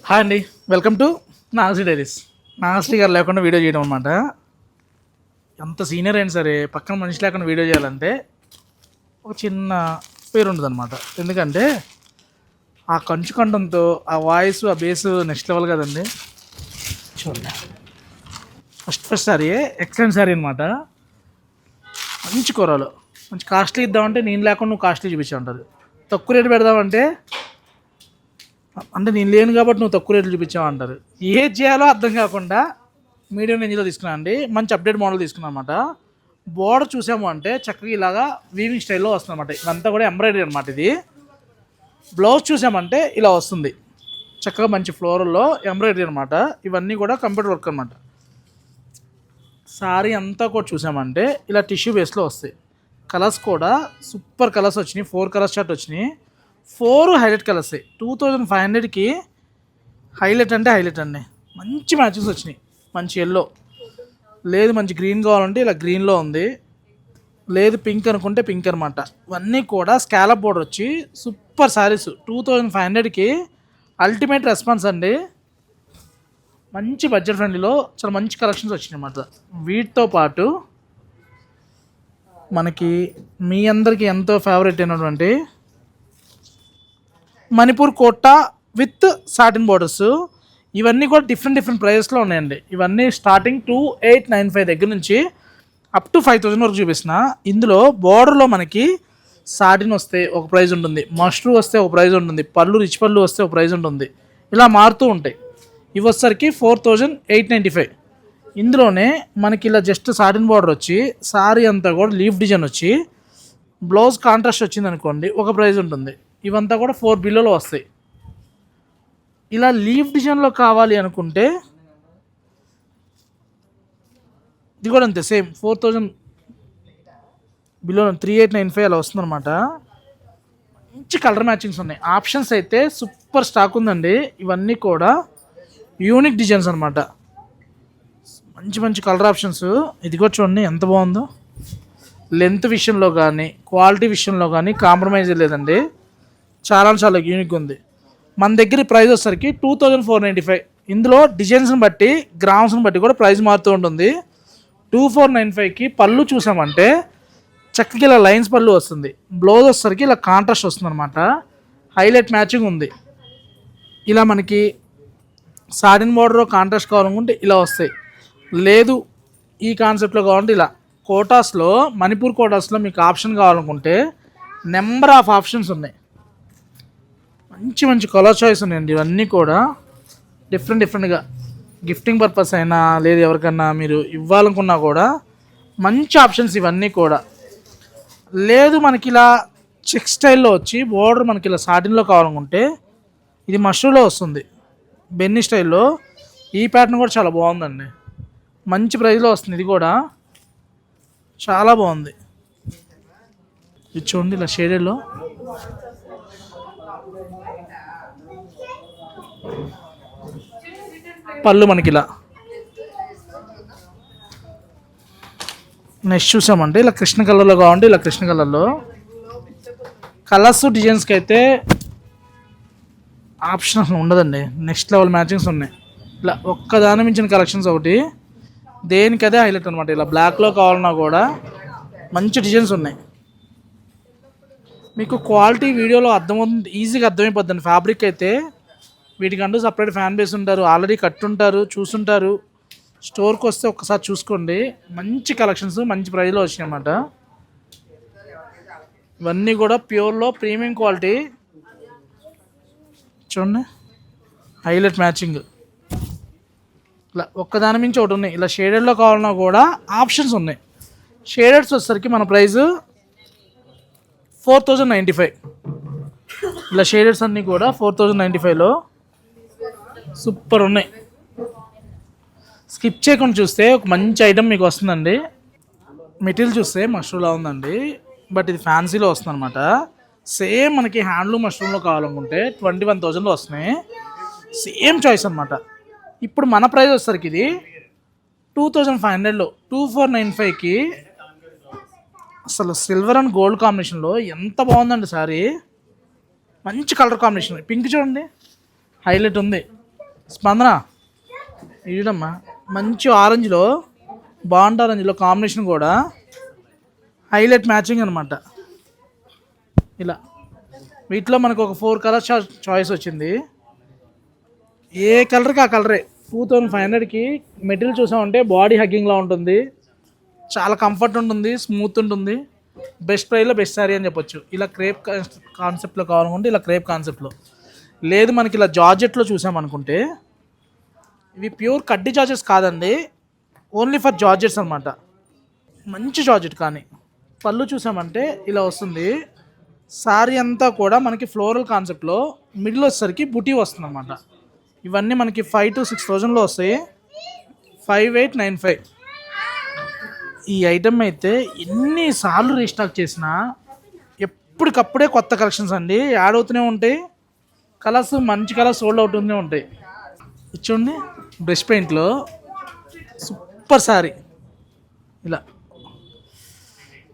Hi అండి, welcome to Nagasri diaries. Nagasri గారు లేకుండా వీడియో చేయడం అనమాట. ఎంత సీనియర్ అయినా సరే పక్కన మనిషి లేకుండా వీడియో చేయాలంటే ఒక చిన్న పేరు ఉంటుంది అనమాట. ఎందుకంటే ఆ కంచు కంఠంతో ఆ వాయిస్, ఆ బేస్ నెక్స్ట్ లెవెల్ కదండి. చూడండి, ఫస్ట్ సారీ ఎక్సలెంట్ సారీ అనమాట. మంచి కూరలు, మంచి కాస్ట్లీ ఇద్దామంటే నేను లేకుండా నువ్వు కాస్ట్లీ చూపించా ఉంటుంది. తక్కువ రేటు పెడదామంటే అంటే నేను లేను కాబట్టి నువ్వు తక్కువ రేట్లు చూపించావు అంటారు. ఏది చేయాలో అర్థం కాకుండా మీడియం రేంజ్లో తీసుకున్నాను అండి. మంచి అప్డేట్ మోడల్ తీసుకున్నాను అనమాట. బోర్డర్ చూసాము అంటే చక్కగా ఇలాగా వీవింగ్ స్టైల్లో వస్తుంది అనమాట. ఇదంతా కూడా ఎంబ్రాయిడరీ అనమాట. ఇది బ్లౌజ్ చూసామంటే ఇలా వస్తుంది చక్కగా మంచి ఫ్లోరల్లో ఎంబ్రాయిడరీ అనమాట. ఇవన్నీ కూడా కంప్యూటర్ వర్క్ అనమాట. సారీ అంతా కూడా చూసామంటే ఇలా టిష్యూ బేస్లో వస్తాయి. కలర్స్ కూడా సూపర్ కలర్స్ వచ్చినాయి. 4 కలర్స్ షర్ట్ వచ్చినాయి. 4 హైలైట్ కలర్స్. 2500కి హైలైట్ అంటే హైలైట్ అండి. మంచి మ్యాచెస్ వచ్చినాయి. మంచి ఎల్లో లేదు, మంచి గ్రీన్ కావాలంటే ఇలా గ్రీన్లో ఉంది, లేదు పింక్ అనుకుంటే పింక్ అనమాట. ఇవన్నీ కూడా స్కాలప్ బోర్డర్ వచ్చి సూపర్ శారీస్. 2500కి అల్టిమేట్ రెస్పాన్స్ అండి. మంచి బడ్జెట్ ఫ్రెండ్లీలో చాలా మంచి కలెక్షన్స్ వచ్చినాయి అన్నమాట. వీటితో పాటు మనకి మీ అందరికీ ఎంతో ఫేవరెట్ అయినటువంటి Manipur Kota with satin borders. ఇవన్నీ కూడా డిఫరెంట్ ప్రైజెస్లో ఉన్నాయండి. ఇవన్నీ స్టార్టింగ్ 2895 దగ్గర నుంచి అప్ టు 5000 వరకు చూపిస్తున్నా. ఇందులో బోర్డర్లో మనకి సాటిన్ వస్తే ఒక ప్రైజ్ ఉంటుంది, మష్రూ వస్తే ఒక ప్రైజ్ ఉంటుంది, పళ్ళు రిచ్ పళ్ళు వస్తే ఒక ప్రైజ్ ఉంటుంది. ఇలా మారుతూ ఉంటాయి. ఇవి వచ్చేసరికి 4895. ఇందులోనే మనకి ఇలా జస్ట్ సాటిన్ బార్డర్ వచ్చి సారీ అంతా కూడా లీఫ్ డిజైన్ వచ్చి బ్లౌజ్ కాంట్రాస్ట్ వచ్చింది అనుకోండి, ఒక ప్రైజ్ ఉంటుంది. ఇవంతా కూడా 4 బిల్లోలో వస్తాయి. ఇలా లీఫ్ డిజైన్లో కావాలి అనుకుంటే ఇది కూడా అంతే, సేమ్ 4000 బిలో 3895 అలా వస్తుందన్నమాట. మంచి కలర్ మ్యాచింగ్స్ ఉన్నాయి. ఆప్షన్స్ అయితే సూపర్ స్టాక్ ఉందండి. ఇవన్నీ కూడా యూనిక్ డిజైన్స్ అనమాట. మంచి కలర్ ఆప్షన్స్. ఇది కూడా చూడండి ఎంత బాగుందో. లెంత్ విషయంలో కానీ క్వాలిటీ విషయంలో కానీ కాంప్రమైజ్ లేదండి. చాలా యూనిక్ ఉంది. మన దగ్గర ప్రైస్ వచ్చేసరికి 2495. ఇందులో డిజైన్స్ని బట్టి గ్రామ్స్ని బట్టి కూడా ప్రైస్ మారుతూ ఉంటుంది. 2495కి పళ్ళు చూసామంటే చక్కగా ఇలా లైన్స్ పళ్ళు వస్తుంది. బ్లౌజ్ వచ్చేసరికి ఇలా కాంట్రాస్ట్ వస్తుంది అనమాట. హైలైట్ మ్యాచింగ్ ఉంది. ఇలా మనకి సాటిన్ బార్డర్ కాంట్రాస్ట్ కావాలనుకుంటే ఇలా వస్తాయి. లేదు ఈ కాన్సెప్ట్లో కావాలంటే ఇలా కోటాస్లో, మణిపూర్ కోటాస్లో మీకు ఆప్షన్ కావాలనుకుంటే నెంబర్ ఆఫ్ ఆప్షన్స్ ఉన్నాయి. మంచి కలర్ చాయిస్ ఉన్నాయండి. ఇవన్నీ కూడా డిఫరెంట్గా గిఫ్టింగ్ పర్పస్ అయినా లేదు ఎవరికన్నా మీరు ఇవ్వాలనుకున్నా కూడా మంచి ఆప్షన్స్ ఇవన్నీ కూడా. లేదు మనకి ఇలా చెక్ స్టైల్లో వచ్చి బోర్డర్ మనకి ఇలా సాటిన్లో కావాలనుకుంటే ఇది మష్రూలో వస్తుంది, బెన్నీ స్టైల్లో. ఈ ప్యాటర్న్ కూడా చాలా బాగుందండి. మంచి ప్రైస్లో వస్తుంది. ఇది కూడా చాలా బాగుంది. ఇది చూడండి ఇలా షేడెడ్లో. పళ్ళు మనకి ఇలా. నెక్స్ట్ చూసామంటే ఇలా కృష్ణ కలర్లో కావాలంటే ఇలా కృష్ణ కలర్లో. కలర్స్ డిజైన్స్కి అయితే ఆప్షన్ ఉండదండి. నెక్స్ట్ లెవెల్ మ్యాచింగ్స్ ఉన్నాయి. ఇలా ఒక్కదాని మించిన కలెక్షన్స్ ఒకటి, దేనికదే హైలైట్ అనమాట. ఇలా బ్లాక్లో కావాలన్నా కూడా మంచి డిజైన్స్ ఉన్నాయి. మీకు క్వాలిటీ వీడియోలో అర్థమవుతుంది, ఈజీగా అర్థమైపోద్దండి. ఫ్యాబ్రిక్ అయితే వీటికంటూ సపరేట్ ఫ్యాన్ బేస్ ఉంటారు, ఆల్రెడీ కట్టుంటారు, చూసుంటారు. స్టోర్కి వస్తే ఒక్కసారి చూసుకోండి. మంచి కలెక్షన్స్ మంచి ప్రైస్లో వచ్చినాయి అన్నమాట. ఇవన్నీ కూడా ప్యూర్లో ప్రీమియం క్వాలిటీ. చూడండి హైలైట్ మ్యాచింగ్. ఇలా ఒక్కదాని మించి ఒకటి ఉన్నాయి. ఇలా షేడెడ్లో కావాలన్నా కూడా ఆప్షన్స్ ఉన్నాయి. షేడెడ్స్ వచ్చేసరికి మన ప్రైస్ 4095. ఇలా షేడెడ్స్ అన్నీ కూడా 4095లో సూపర్ ఉన్నాయి. స్కిప్ చేయకుండా చూస్తే ఒక మంచి ఐటమ్ మీకు వస్తుందండి. మెటీరియల్ చూస్తే మష్రూమ్లా ఉందండి, బట్ ఇది ఫ్యాన్సీలో వస్తుంది అనమాట. సేమ్ మనకి హ్యాండ్లూమ్ మష్రూమ్లో కావాలనుకుంటే 21,000లో వస్తున్నాయి. సేమ్ చాయిస్ అనమాట. ఇప్పుడు మన ప్రైస్ వచ్చేసరికి ఇది 2500లో 2495కి అసలు సిల్వర్ అండ్ గోల్డ్ కాంబినేషన్లో ఎంత బాగుందండి సారీ. మంచి కలర్ కాంబినేషన్. పింక్ చూడండి హైలైట్ ఉంది. స్పందన చూడమ్మా, మంచి ఆరెంజ్లో, బాండ్ ఆరెంజ్లో కాంబినేషన్ కూడా హైలైట్ మ్యాచింగ్ అనమాట. ఇలా వీటిలో మనకు ఒక 4 కలర్స్ చాయిస్ వచ్చింది. ఏ కలర్కి ఆ కలరే. 2500కి మెటీరియల్ చూసామంటే బాడీ హగ్గింగ్లా ఉంటుంది, చాలా కంఫర్ట్ ఉంటుంది, స్మూత్ ఉంటుంది. బెస్ట్ ప్రైస్లో బెస్ట్ శారీ అని చెప్పొచ్చు. ఇలా క్రేప్ కాన్సెప్ట్లో కావాలనుకుంటే ఇలా క్రేప్ కాన్సెప్ట్లో, లేదు మనకి ఇలా జార్జెట్లో చూసామనుకుంటే ఇవి ప్యూర్ కడ్డీ జార్జెట్స్ కాదండి, ఓన్లీ ఫర్ జార్జెట్స్ అనమాట. మంచి జార్జెట్. కానీ పళ్ళు చూసామంటే ఇలా వస్తుంది. శారీ అంతా కూడా మనకి ఫ్లోరల్ కాన్సెప్ట్లో, మిడిల్ వచ్చేసరికి బుటీ వస్తుంది అనమాట. ఇవన్నీ మనకి 5,000 to 6,000లో వస్తాయి. 5895. ఈ ఐటమ్ అయితే ఎన్నిసార్లు రీస్టాక్ చేసినా ఎప్పటికప్పుడే కొత్త కలెక్షన్స్ అండి, యాడ్ అవుతూనే ఉంటాయి. కలర్స్ మంచి కలర్స్ సోల్డ్ అవుతూనే ఉంటాయి. చూడండి, బ్రష్ పెయింట్లో సూపర్ శారీ. ఇలా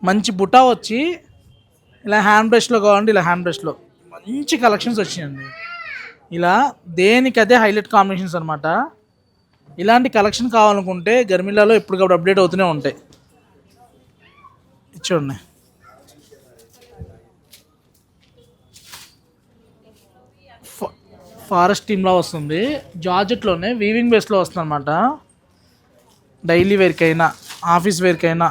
మంచి బుటా వచ్చి ఇలా హ్యాండ్ బ్రష్లో కావాలంటే ఇలా హ్యాండ్ బ్రష్లో మంచి కలెక్షన్స్ వచ్చాయండి. ఇలా దేనికి అదే హైలైట్ కాంబినేషన్స్ అనమాట. ఇలాంటి కలెక్షన్ కావాలనుకుంటే గర్మిలాలో ఎప్పటికప్పుడు అప్డేట్ అవుతూనే ఉంటాయి. చూడండి, ఫారెస్ట్ టీమ్లో వస్తుంది, జార్జెట్లోనే వీవింగ్ బేస్లో వస్తుంది అనమాట. డైలీ వేర్కి అయినా ఆఫీస్ వేర్కి అయినా,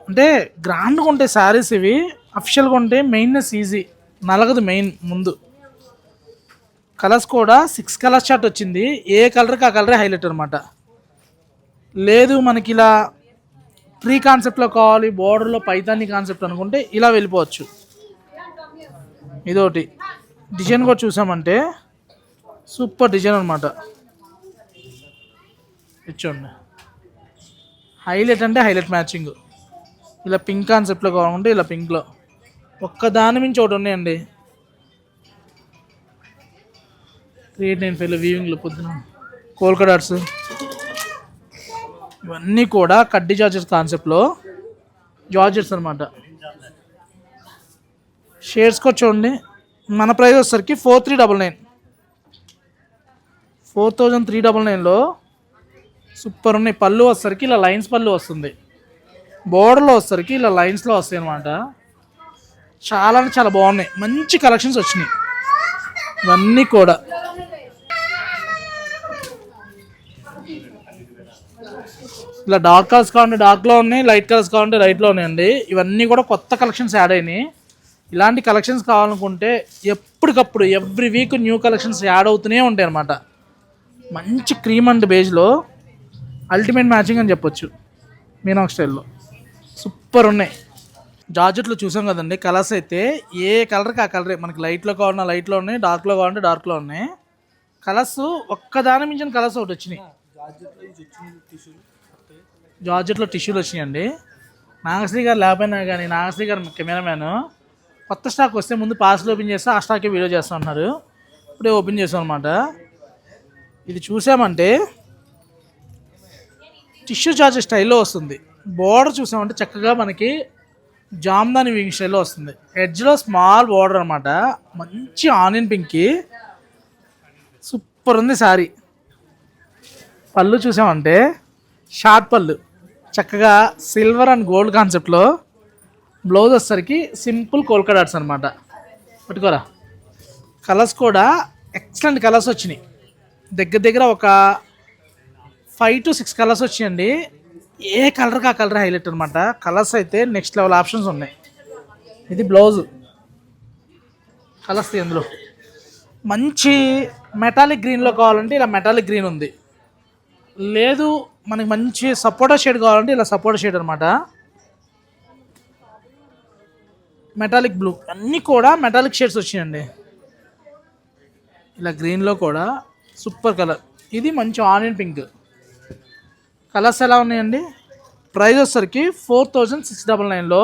అంటే గ్రాండ్గా ఉంటాయి శారీస్ ఇవి. అఫిషియల్గా ఉంటే మెయిన్నెస్ ఈజీ, నలగదు మెయిన్ ముందు. కలర్స్ కూడా 6 కలర్స్ చార్ట్ వచ్చింది. ఏ కలర్కి ఆ కలరే హైలైట్ అనమాట. లేదు మనకి ఇలా ట్రీ కాన్సెప్ట్లో కావాలి, బోర్డర్లో పైతాని కాన్సెప్ట్ అనుకుంటే ఇలా వెళ్ళిపోవచ్చు. ఇదొకటి డిజైన్ కూడా చూసామంటే సూపర్ డిజైన్ అనమాట. ఇచ్చోండి, హైలైట్ అంటే హైలైట్ మ్యాచింగ్. ఇలా పింక్ కాన్సెప్ట్లో కావాలంటే ఇలా పింక్లో ఒక్కదాని మించి ఒకటి ఉన్నాయండి. 3895 వీవింగ్లో పొద్దున కోల్కా డాట్స్, ఇవన్నీ కూడా కడ్డీ జార్జెట్స్ కాన్సెప్ట్లో జార్జెట్స్ అనమాట. షేడ్స్ కూడా చూడండి. మన ప్రైస్ వచ్చేసరికి 4399. 4399లో సూపర్ ఉన్నాయి. పళ్ళు వచ్చేసరికి ఇలా లైన్స్ పళ్ళు వస్తుంది, బోర్డర్లో వచ్చేసరికి ఇలా లైన్స్లో వస్తాయి అనమాట. చాలా అంటే చాలా బాగున్నాయి, మంచి కలెక్షన్స్ వచ్చినాయి ఇవన్నీ కూడా. ఇలా డార్క్ కలర్స్ కావాలంటే డార్క్లో ఉన్నాయి, లైట్ కలర్స్ కావాలంటే లైట్లో ఉన్నాయండి. ఇవన్నీ కూడా కొత్త కలెక్షన్స్ యాడ్ అయినాయి. ఇలాంటి కలెక్షన్స్ కావాలనుకుంటే ఎప్పటికప్పుడు every week new collections add అవుతూనే ఉంటాయి అన్నమాట. మంచి క్రీమ్ అండ్ బేజ్లో అల్టిమేట్ మ్యాచింగ్ అని చెప్పొచ్చు. మీనాక్ స్టైల్లో సూపర్ ఉన్నాయి. జార్జెట్లో చూసాం కదండి, కలర్స్ అయితే ఏ కలర్కి ఆ కలరే. మనకి లైట్లో కావాలన్నా లైట్లో ఉన్నాయి, డార్క్లో కావాలంటే డార్క్లో ఉన్నాయి. కలర్స్ ఒక్కదాని మించిన కలర్స్ ఒకటి వచ్చినాయి. జార్జెట్లో టిష్యూలు వచ్చినాయండి. నాగశ్రీ గారు లేకపోయినా కానీ, నాగశ్రీ గారు కెమెరామ్యాన్, కొత్త స్టాక్ వస్తే ముందు పార్సల్ ఓపెన్ చేస్తే ఆ స్టాకే వీడియో చేస్తూ ఉన్నారు. ఇప్పుడే ఓపెన్ చేస్తాం అనమాట. ఇది చూసామంటే టిష్యూ జార్జెట్ స్టైల్లో వస్తుంది. బోర్డర్ చూసామంటే చక్కగా మనకి జామ్దాని వింగ్ స్టైల్లో వస్తుంది. ఎడ్జ్లో స్మాల్ బోర్డర్ అనమాట. మంచి ఆనియన్ పింక్కి సూపర్ ఉంది శారీ. పళ్ళు చూసామంటే షార్ట్ పళ్ళు, చక్కగా సిల్వర్ అండ్ గోల్డ్ కాన్సెప్ట్లో. బ్లౌజ్ వచ్చేసరికి సింపుల్ కోల్కా డాట్స్ అనమాట. పట్టుకోరా. కలర్స్ కూడా ఎక్సలెంట్ కలర్స్ వచ్చినాయి. దగ్గర దగ్గర ఒక 5 to 6 కలర్స్ వచ్చాయండి. ఏ కలర్కి ఆ కలర్ హైలైట్ అనమాట. కలర్స్ అయితే నెక్స్ట్ లెవెల్ ఆప్షన్స్ ఉన్నాయి. ఇది బ్లౌజు కలర్స్. అందులో మంచి మెటాలిక్ గ్రీన్లో కావాలంటే ఇలా మెటాలిక్ గ్రీన్ ఉంది. లేదు మనకి మంచి సపోటా షేడ్ కావాలంటే ఇలా సపోటా షేడ్ అనమాట. మెటాలిక్ బ్లూ, అన్నీ కూడా మెటాలిక్ షేడ్స్ వచ్చాయండి. ఇలా గ్రీన్లో కూడా సూపర్ కలర్. ఇది మంచి ఆనియన్ పింక్. కలర్స్ ఎలా ఉన్నాయండి. ప్రైస్ వచ్చేసరికి 4699లో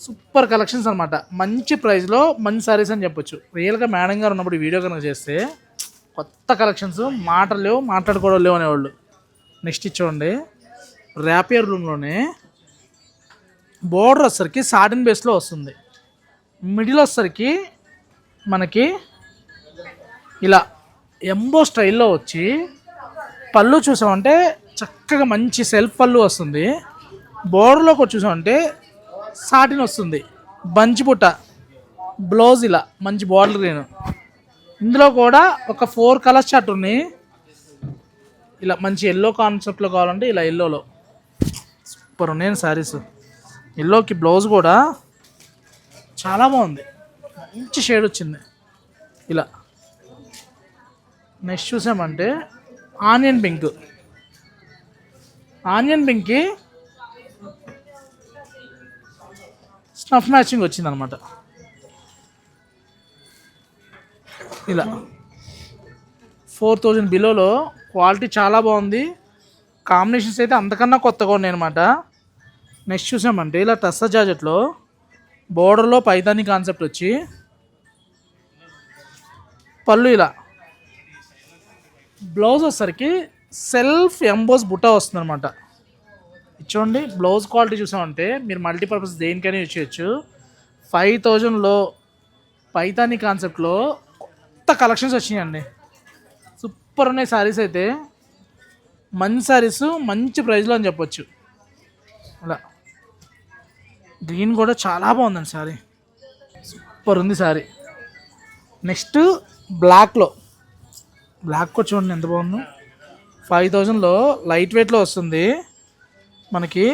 సూపర్ కలెక్షన్స్ అనమాట. మంచి ప్రైస్లో మంచి సారీస్ అని చెప్పొచ్చు. రియల్గా మేడం గారు ఉన్నప్పుడు వీడియో కనుక చేస్తే కొత్త కలెక్షన్స్ మాటలు లేవు, మాట్లాడుకోవడం లేవు అనేవాళ్ళు. నెక్స్ట్ ఇచ్చోండి, ర్యాపియర్ రూమ్లోనే బోర్డర్ వచ్చేసరికి సాటిన్ బేస్లో వస్తుంది. మిడిల్ వచ్చేసరికి మనకి ఇలా ఎంబో స్టైల్లో వచ్చి పళ్ళు చూసామంటే చక్కగా మంచి సెల్ఫ్ పళ్ళు వస్తుంది. బోర్డర్లోకి వచ్చి చూసామంటే సాటిన్ వస్తుంది. బంచి పుట్ట బ్లౌజ్ ఇలా మంచి బార్డర్ గ్రీన్. ఇందులో కూడా ఒక 4 కలర్స్ చార్ట్ ఉన్నాయి. ఇలా మంచి ఎల్లో కాన్సెప్ట్లో కావాలంటే ఇలా ఎల్లోలో సూపర్ ఉన్నాయి శారీస్. ఎల్లోకి బ్లౌజ్ కూడా చాలా బాగుంది, మంచి షేడ్ వచ్చింది ఇలా. నెక్స్ట్ చూసామంటే ఆనియన్ పింక్. ఆనియన్ పింక్కి స్నఫ్ మ్యాచింగ్ వచ్చిందనమాట ఇలా. 4000 బిలోలో క్వాలిటీ చాలా బాగుంది. కాంబినేషన్స్ అయితే అంతకన్నా కొత్తగా ఉన్నాయి అనమాట. నెక్స్ట్ చూసామంటే ఇలా టస్సర్ జార్జెట్లో బోర్డర్లో పైతాని కాన్సెప్ట్ వచ్చి పళ్ళు ఇలా, బ్లౌజ్ వచ్చేసరికి సెల్ఫ్ ఎంబోస్ బుట్ట వస్తుంది అనమాట. చూడండి బ్లౌజ్ క్వాలిటీ చూసామంటే మీరు మల్టీపర్పస్ దేనికైనా యూజ్ చేయొచ్చు. 5000లో పైతాని కాన్సెప్ట్లో కొత్త కలెక్షన్స్ వచ్చినాయండి. సూపర్ ఉన్నాయి శారీస్ అయితే. మంచి శారీస్ మంచి ప్రైస్లో అని చెప్పొచ్చు. అలా గ్రీన్ కూడా చాలా బాగుందండి శారీ, సూపర్ ఉంది శారీ. నెక్స్ట్ బ్లాక్లో, బ్లాక్ కూడా చూడండి ఎంత బాగుందో. 5000లో లైట్ వెయిట్లో వస్తుంది మనకి.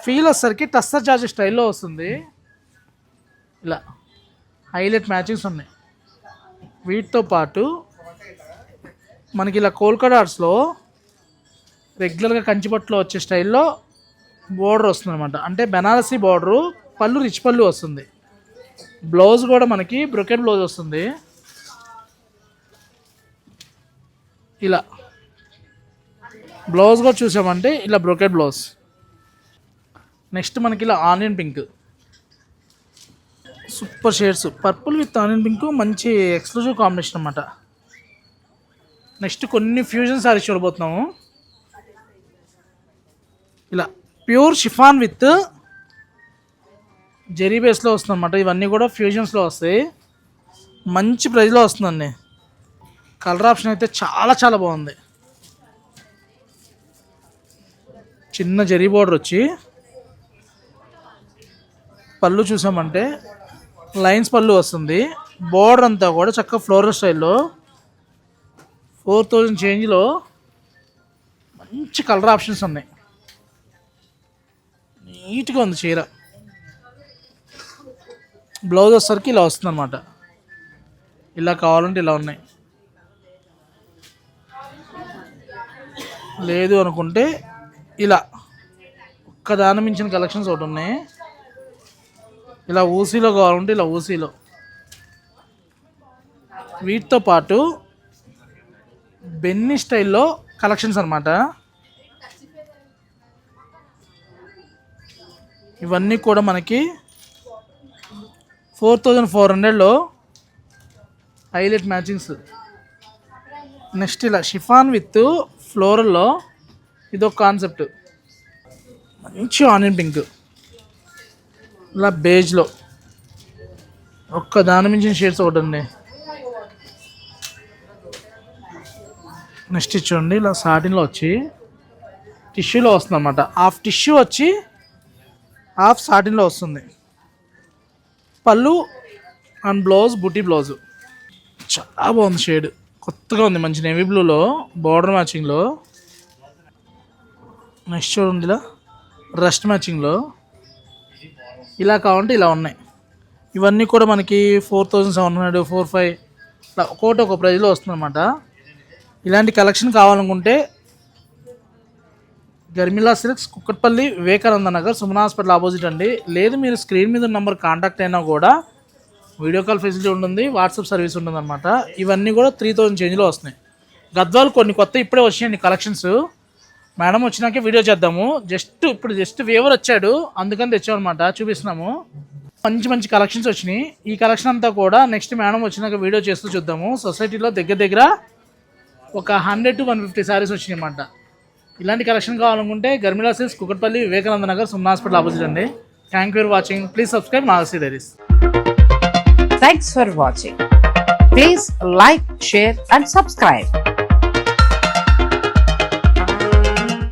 ఫీల్ వచ్చేసరికి టస్సర్ జార్జెట్ స్టైల్లో వస్తుంది ఇలా. హైలైట్ మ్యాచింగ్స్ ఉన్నాయి. వీటితో పాటు మనకి ఇలా కోల్కతా ఆర్ట్స్లో రెగ్యులర్గా కంచిపట్టులో వచ్చే స్టైల్లో బోర్డర్ వస్తుంది అనమాట. అంటే బెనారసీ బోర్డరు, పళ్ళు రిచ్ పళ్ళు వస్తుంది. బ్లౌజ్ కూడా మనకి బ్రొకెట్ బ్లౌజ్ వస్తుంది ఇలా. బ్లౌజ్ కూడా చూసామంటే ఇలా బ్రొకెట్ బ్లౌజ్. నెక్స్ట్ మనకి ఇలా onion pink, super shades. Purple with onion pink మంచి ఎక్స్క్లూజివ్ కాంబినేషన్ అన్నమాట. నెక్స్ట్ కొన్ని ఫ్యూజన్ సారీస్ చూడబోతున్నాము. ఇలా ప్యూర్ షిఫాన్ విత్ జెరీ బేస్లో వస్తుంది అన్నమాట. ఇవన్నీ కూడా ఫ్యూజన్స్లో వస్తాయి. మంచి ప్రైస్లో వస్తుందండి. కలర్ ఆప్షన్ అయితే చాలా చాలా బాగుంది. చిన్న జెరీ బోర్డర్ వచ్చి పళ్ళు చూసామంటే లైన్స్ పళ్ళు వస్తుంది. బోర్డర్ అంతా కూడా చక్కగా ఫ్లోరల్ స్టైల్లో 4000 చేంజ్లో మంచి కలర్ ఆప్షన్స్ ఉన్నాయి. నీట్గా ఉంది చీర. బ్లౌజ్ వచ్చేసరికి ఇలా వస్తుంది అనమాట. ఇలా కావాలంటే ఇలా ఉన్నాయి, లేదు అనుకుంటే ఇలా ఒక్కదాని మించిన కలెక్షన్స్ ఒకటి ఉన్నాయి. ఇలా ఊసీలో కావాలంటే ఇలా ఊసీలో. వీటితో పాటు బెన్నీ స్టైల్లో కలెక్షన్స్ అనమాట. ఇవన్నీ కూడా మనకి 4400లో హైలైట్ మ్యాచింగ్స్. నెక్స్ట్ ఇలా షిఫాన్ విత్ ఫ్లోరల్లో ఇదొక కాన్సెప్ట్. మంచి ఆనియన్ పింక్, ఇలా బేజ్లో ఒక్క దాని మించిన షేడ్స్ ఒకటి ఉంది. నెక్స్ట్ చూడండి ఇలా సాటిన్లో వచ్చి టిష్యూలో వస్తుంది అనమాట. హాఫ్ టిష్యూ వచ్చి హాఫ్ సాటిన్లో వస్తుంది. పళ్ళు అండ్ బ్లౌజ్ బుటీ బ్లౌజు చాలా బాగుంది. షేడ్ కొత్తగా ఉంది, మంచి నేవీ బ్లూలో బార్డర్ మ్యాచింగ్లో. నెక్స్ట్ చూడండి ఇలా రస్ట్ మ్యాచింగ్లో. ఇలా కావాలంటే ఇలా ఉన్నాయి. ఇవన్నీ కూడా మనకి 4700, 45 ఇట్లా ఒక్కొక్కటి ఒక ప్రైజ్లో వస్తుందన్నమాట. ఇలాంటి కలెక్షన్ కావాలనుకుంటే Garmila silks, Kukatpally, Vivekananda Nagar, Suman hospital opposite అండి. లేదు మీరు స్క్రీన్ మీద నెంబర్ కాంటాక్ట్ అయినా కూడా వీడియో కాల్ ఫెసిలిటీ ఉంటుంది, వాట్సాప్ సర్వీస్ ఉంటుంది అనమాట. ఇవన్నీ కూడా 3000 చేంజ్లో వస్తున్నాయి. గద్వాలు కొన్ని కొత్త ఇప్పుడే వచ్చాయండి కలెక్షన్స్. మేడం వచ్చినాకే వీడియో చేద్దాము. జస్ట్ వేవర్ వచ్చాడు, అందుకని తెచ్చామన్నమాట, చూపిస్తున్నాము. మంచి మంచి కలెక్షన్స్ వచ్చినాయి. ఈ కలెక్షన్ అంతా కూడా నెక్స్ట్ మేడం వచ్చినాక వీడియో చేస్తూ చూద్దాము. సొసైటీలో దగ్గర ఒక 100 to 150 శారీస్ వచ్చినాయి అన్నమాట. ఇలాంటి కలెక్షన్ కావాలనుకుంటే Garmila silks, Kukatpally, Vivekananda Nagar, Suman hospital opposite అండి. Thank you for watching. Please subscribe Nagashri diaries. Thanks for watching. Please like, share and subscribe.